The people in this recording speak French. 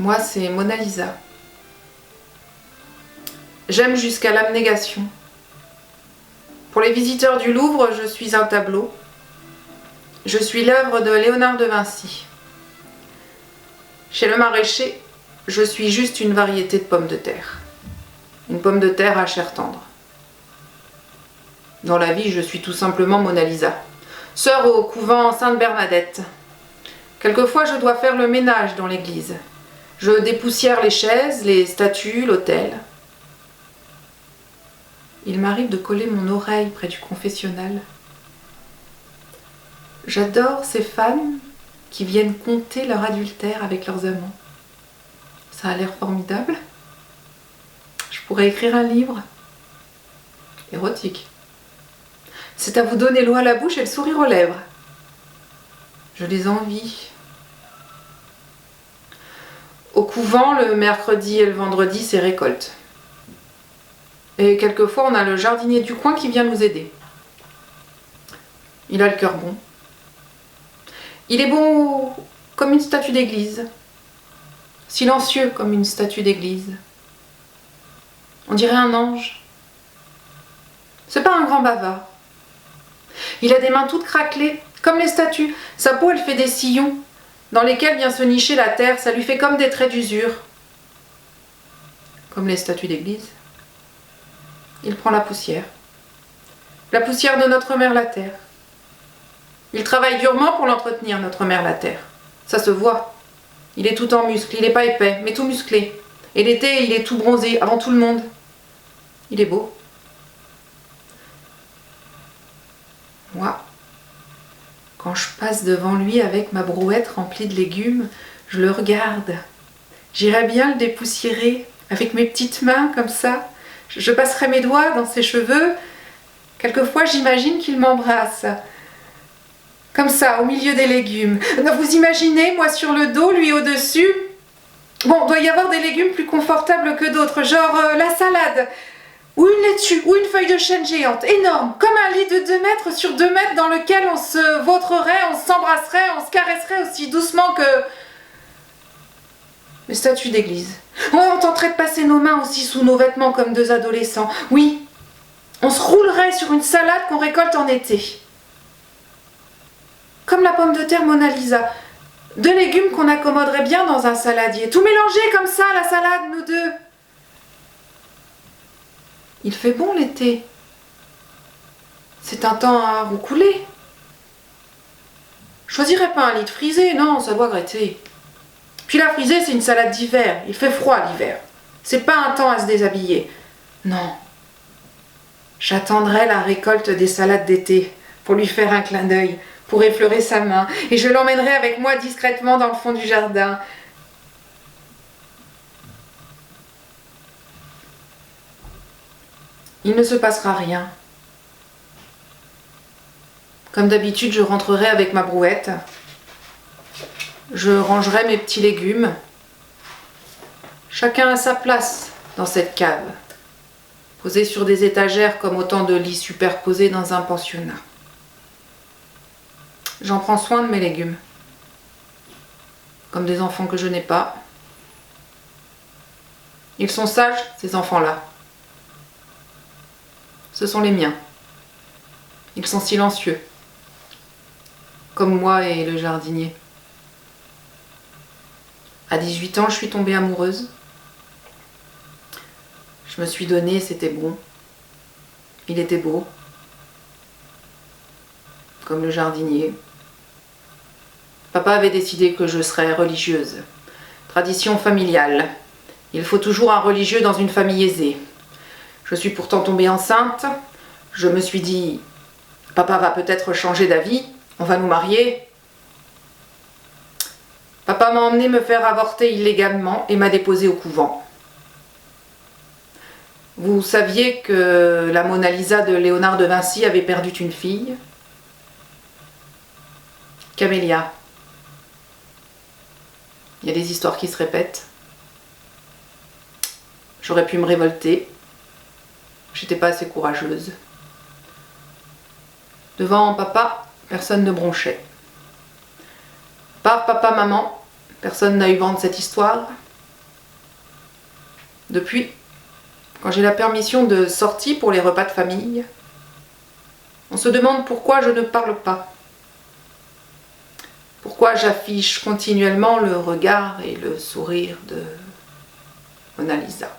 Moi, c'est Mona Lisa. J'aime jusqu'à l'abnégation. Pour les visiteurs du Louvre, je suis un tableau. Je suis l'œuvre de Léonard de Vinci. Chez le maraîcher, je suis juste une variété de pommes de terre. Une pomme de terre à chair tendre. Dans la vie, je suis tout simplement Mona Lisa, sœur au couvent Sainte-Bernadette. Quelquefois, je dois faire le ménage dans l'église. Je dépoussière les chaises, les statues, l'autel. Il m'arrive de coller mon oreille près du confessionnal. J'adore ces femmes qui viennent conter leur adultère avec leurs amants. Ça a l'air formidable. Je pourrais écrire un livre. Érotique. C'est à vous donner l'eau à la bouche et le sourire aux lèvres. Je les envie. Au couvent, le mercredi et le vendredi, c'est récolte. Et quelquefois, on a le jardinier du coin qui vient nous aider. Il a le cœur bon. Il est beau comme une statue d'église. Silencieux comme une statue d'église. On dirait un ange. C'est pas un grand bavard. Il a des mains toutes craquelées, comme les statues. Sa peau, elle fait des sillons, dans lesquels vient se nicher la terre. Ça lui fait comme des traits d'usure. Comme les statues d'église. Il prend la poussière. La poussière de notre mère la terre. Il travaille durement pour l'entretenir, notre mère la terre. Ça se voit. Il est tout en muscles, il n'est pas épais, mais tout musclé. Et l'été, il est tout bronzé, avant tout le monde. Il est beau. Moi, quand je passe devant lui avec ma brouette remplie de légumes, je le regarde. J'irais bien le dépoussiérer avec mes petites mains comme ça. Je passerai mes doigts dans ses cheveux. Quelquefois, j'imagine qu'il m'embrasse. Comme ça, au milieu des légumes. Vous imaginez, moi sur le dos, lui au-dessus. Bon, doit y avoir des légumes plus confortables que d'autres, genre la salade, ou une laitue, ou une feuille de chêne géante, énorme, comme un lit de 2 mètres sur 2 mètres dans lequel on se vautrerait, on s'embrasserait, on se caresserait aussi doucement que... les statues d'église. On tenterait de passer nos mains aussi sous nos vêtements comme 2 adolescents. Oui, on se roulerait sur une salade qu'on récolte en été. Comme la pomme de terre Mona Lisa. 2 légumes qu'on accommoderait bien dans un saladier. Tout mélangé comme ça, la salade, nous 2. Il fait bon l'été. C'est un temps à roucouler. Je choisirais pas un lit de frisé, non, ça doit gratter. Puis la frisée, c'est une salade d'hiver. Il fait froid l'hiver. C'est pas un temps à se déshabiller. Non. J'attendrai la récolte des salades d'été pour lui faire un clin d'œil, pour effleurer sa main, et je l'emmènerai avec moi discrètement dans le fond du jardin. Il ne se passera rien. Comme d'habitude, je rentrerai avec ma brouette. Je rangerai mes petits légumes. Chacun à sa place dans cette cave, posés sur des étagères comme autant de lits superposés dans un pensionnat. J'en prends soin de mes légumes, comme des enfants que je n'ai pas. Ils sont sages, ces enfants-là. Ce sont les miens. Ils sont silencieux, comme moi et le jardinier. À 18 ans, je suis tombée amoureuse. Je me suis donnée, c'était bon. Il était beau, comme le jardinier. Papa avait décidé que je serais religieuse. Tradition familiale. Il faut toujours un religieux dans une famille aisée. Je suis pourtant tombée enceinte. Je me suis dit, papa va peut-être changer d'avis, on va nous marier. Papa m'a emmené me faire avorter illégalement et m'a déposée au couvent. Vous saviez que la Mona Lisa de Léonard de Vinci avait perdu une fille? Camélia. Il y a des histoires qui se répètent. J'aurais pu me révolter. J'étais pas assez courageuse. Devant papa, personne ne bronchait. Par papa, maman, personne n'a eu vent de cette histoire. Depuis, quand j'ai la permission de sortie pour les repas de famille, on se demande pourquoi je ne parle pas. Pourquoi j'affiche continuellement le regard et le sourire de Mona Lisa.